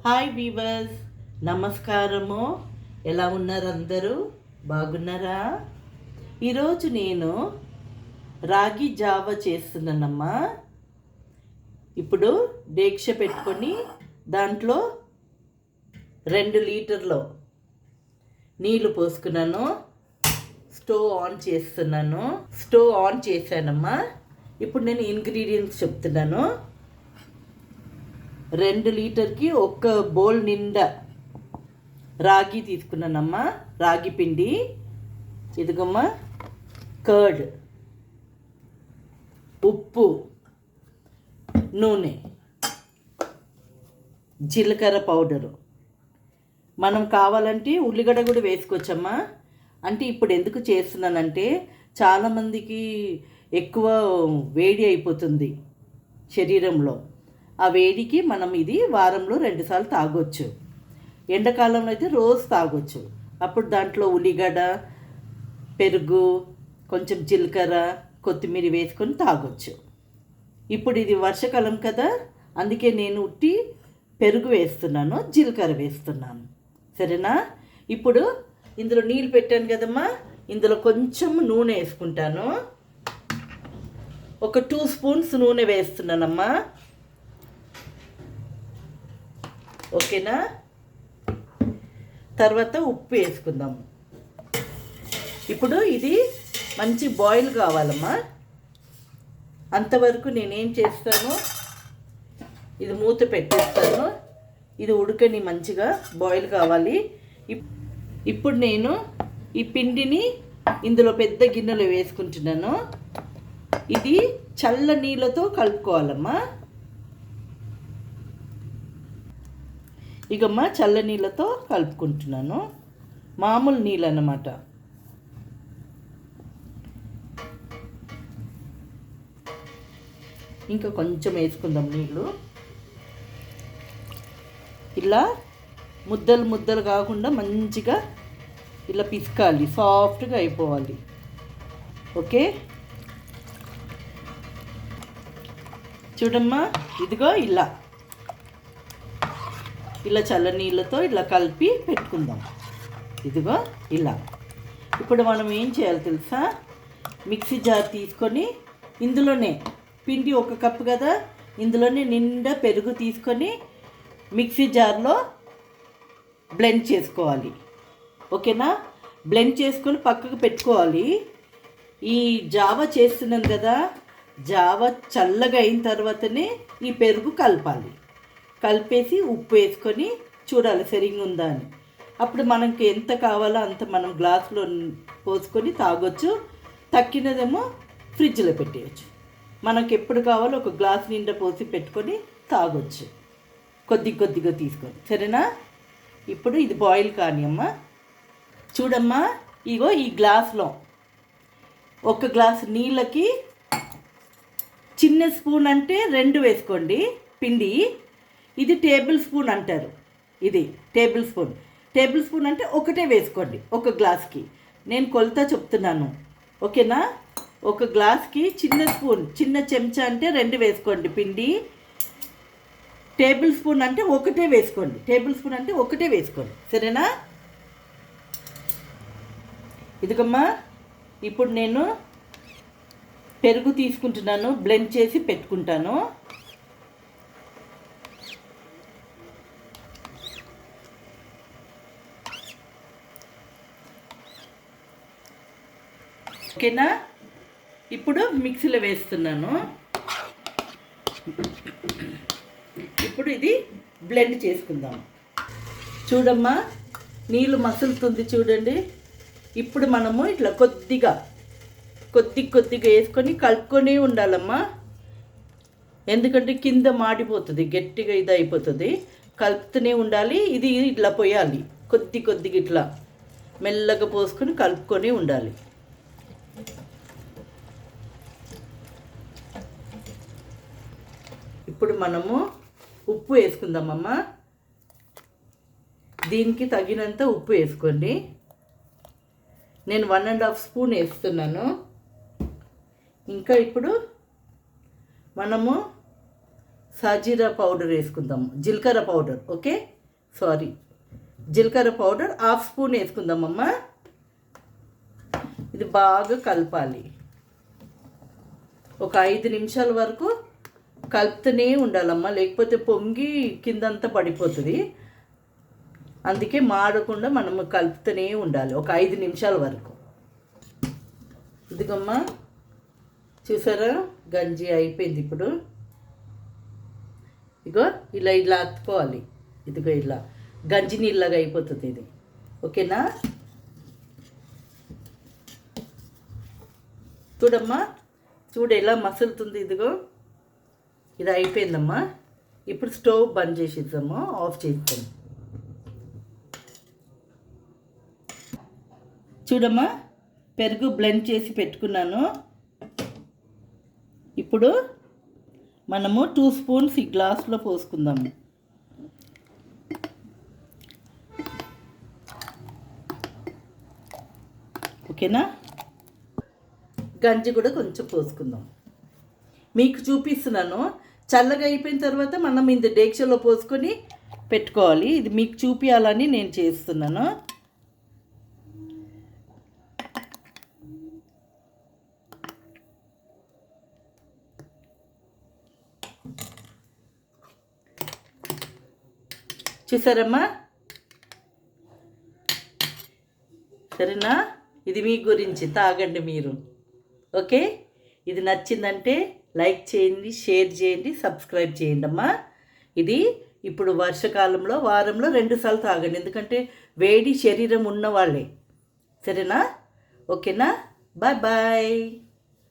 Hi weavers, నమస్కారము. ఎలా ఉన్నారు అందరూ? బాగున్నారా? ఈరోజు నేను రాగి జావ చేస్తున్నానమ్మా. ఇప్పుడు డేక్ష పెట్టుకొని దాంట్లో 2 లీటర్లు నీళ్ళు పోసుకున్నాను. Stove on చేశానమ్మా. ఇప్పుడు నేను ఇంగ్రీడియంట్స్ చెప్తున్నాను. 2 లీటర్కి 1 బౌల్ నిండా రాగి తీసుకున్నానమ్మా. రాగి పిండి, ఇదిగమ్మా కర్డ్, ఉప్పు, నూనె, జీలకర్ర పౌడరు. మనం కావాలంటే ఉల్లిగడ్డ కూడా వేసుకోవచ్చమ్మా. అంటే ఇప్పుడు ఎందుకు చేస్తున్నానంటే చాలామందికి ఎక్కువ వేడి అయిపోతుంది శరీరంలో. ఆ వేడికి మనం ఇది వారంలో 2 సార్లు తాగొచ్చు. ఎండాకాలంలో అయితే రోజు తాగొచ్చు. అప్పుడు దాంట్లో ఉల్లిగడ్డ, పెరుగు, కొంచెం జీలకర్ర, కొత్తిమీర వేసుకొని తాగొచ్చు. ఇప్పుడు ఇది వర్షాకాలం కదా, అందుకే నేను ఉట్టి పెరుగు వేస్తున్నాను, జీలకర్ర వేస్తున్నాను. సరేనా? ఇప్పుడు ఇందులో నీళ్ళు పెట్టాను కదమ్మా, ఇందులో కొంచెం నూనె వేసుకుంటాను. ఒక 2 స్పూన్స్ నూనె వేస్తున్నానమ్మా. ఓకేనా? తర్వాత ఉప్పు వేసుకుందాము. ఇప్పుడు ఇది మంచి బాయిల్ కావాలమ్మా. అంతవరకు నేనేం చేస్తాను, ఇది మూత పెట్టేస్తాను. ఇది ఉడకని మంచిగా బాయిల్ కావాలి. ఇప్పుడు నేను ఈ పిండిని ఇందులో పెద్ద గిన్నెలో వేసుకుంటున్నాను. ఇది చల్ల నీళ్ళతో కలుపుకోవాలమ్మా. ఇకమ్మా చల్ల నీళ్ళతో కలుపుకుంటున్నాను. మామూలు నీళ్ళు అన్నమాట. ఇంకా కొంచెం వేసుకుందాం నీళ్ళు. ఇలా ముద్దలు ముద్దలు కాకుండా మంచిగా ఇలా పిసకాలి, సాఫ్ట్గా అయిపోవాలి. ఓకే, చూడమ్మా, ఇదిగో ఇలా చల్ల నీళ్ళతో ఇలా కలిపి పెట్టుకుందాం. ఇదిగో ఇలా. ఇప్పుడు మనం ఏం చేయాలి తెలుసా? మిక్సీ జార్ తీసుకొని ఇందులోనే పిండి 1 కప్పు కదా, ఇందులోనే నిండా పెరుగు తీసుకొని మిక్సీ జార్లో బ్లెండ్ చేసుకోవాలి. ఓకేనా? బ్లెండ్ చేసుకొని పక్కకు పెట్టుకోవాలి. ఈ జావ చేస్తున్నాను కదా, జావ చల్లగా అయిన తర్వాతనే ఈ పెరుగు కలపాలి. కలిపేసి ఉప్పు వేసుకొని చూడాలి సరిగ్గా ఉందా అని. అప్పుడు మనకి ఎంత కావాలో అంత మనం గ్లాసులో పోసుకొని తాగొచ్చు. తక్కినదేమో ఫ్రిడ్జ్లో పెట్టేయచ్చు. మనకు ఎప్పుడు కావాలో ఒక గ్లాస్ నిండా పోసి పెట్టుకొని తాగొచ్చు, కొద్దిగా తీసుకొని. సరేనా? ఇప్పుడు ఇది బాయిల్ కానీ అమ్మా. చూడమ్మా, ఇగో ఈ గ్లాస్లో 1 గ్లాసు నీళ్ళకి చిన్న స్పూన్ అంటే 2 వేసుకోండి పిండి. ఇది టేబుల్ స్పూన్ అంటారు. ఇది టేబుల్ స్పూన్ అంటే 1 వేసుకోండి 1 గ్లాస్కి. నేను కొలత చెప్తున్నాను. ఓకేనా? 1 గ్లాస్కి చిన్న చెంచా అంటే 2 వేసుకోండి పిండి. టేబుల్ స్పూన్ అంటే 1 వేసుకోండి. సరేనా? ఇదిగమ్మా, ఇప్పుడు నేను పెరుగు తీసుకుంటున్నాను, బ్లెండ్ చేసి పెట్టుకుంటాను. ఓకేనా? ఇప్పుడు మిక్సీలో వేస్తున్నాను. ఇప్పుడు ఇది బ్లెండ్ చేసుకుందాం. చూడమ్మా, నీళ్ళు మసులుతుంది చూడండి. ఇప్పుడు మనము ఇట్లా కొద్దిగా వేసుకొని కలుపుకొని ఉండాలమ్మా. ఎందుకంటే కింద మాడిపోతుంది, గట్టిగా ఇది అయిపోతుంది. కలుపుతూనే ఉండాలి. ఇది ఇట్లా పోయాలి, కొద్దిగా ఇట్లా మెల్లగా పోసుకొని కలుపుకొని ఉండాలి. ఇప్పుడు మనము ఉప్పు వేసుకుందామమ్మా. దీనికి తగినంత ఉప్పు వేసుకోండి. నేను 1.5 స్పూన్ వేస్తున్నాను. ఇంకా ఇప్పుడు మనము సాజీరా పౌడర్ వేసుకుందాము, జీలకర్ర పౌడర్. ఓకే, జీలకర్ర పౌడర్ 1/2 స్పూన్ వేసుకుందామమ్మా. ఇది బాగా కలపాలి. ఒక 5 నిమిషాల వరకు కలుపుతూనే ఉండాలమ్మా, లేకపోతే పొంగి కిందంతా పడిపోతుంది. అందుకే మాడకుండా మనము కలుపుతూనే ఉండాలి ఒక 5 నిమిషాల వరకు. ఇదిగమ్మా చూసారా, గంజి అయిపోయింది. ఇప్పుడు ఇగో ఇలా అత్తుకోవాలి. ఇదిగో ఇలా గంజి నీళ్ళగా అయిపోతుంది ఇది. ఓకేనా? చూడమ్మా, ఎలా మసులుతుంది. ఇదిగో ఇది అయిపోయిందమ్మా. ఇప్పుడు స్టవ్ బంద్ చేసేద్దాము, ఆఫ్ చేస్తాం. చూడమ్మా, పెరుగు బ్లెండ్ చేసి పెట్టుకున్నాను. ఇప్పుడు మనము 2 స్పూన్స్ ఈ గ్లాస్లో పోసుకుందాము. ఓకేనా? గంజి కూడా కొంచెం పోసుకుందాం. మీకు చూపిస్తున్నాను. చల్లగా అయిపోయిన తర్వాత మనం ఇంత డేక్షలో పోసుకొని పెట్టుకోవాలి. ఇది మీకు చూపించాలని నేను చేస్తున్నాను. చూసారమ్మా? సరేనా? ఇది మీ గురించి, తాగండి మీరు. ఓకే, ఇది నచ్చిందంటే లైక్ చేయండి, షేర్ చేయండి, సబ్స్క్రైబ్ చేయండి అమ్మా. ఇది ఇప్పుడు వర్షాకాలంలో వారంలో 2 సార్లు తాగండి, ఎందుకంటే వేడి శరీరం ఉన్నవాళ్ళే. సరేనా? ఓకేనా? Bye bye.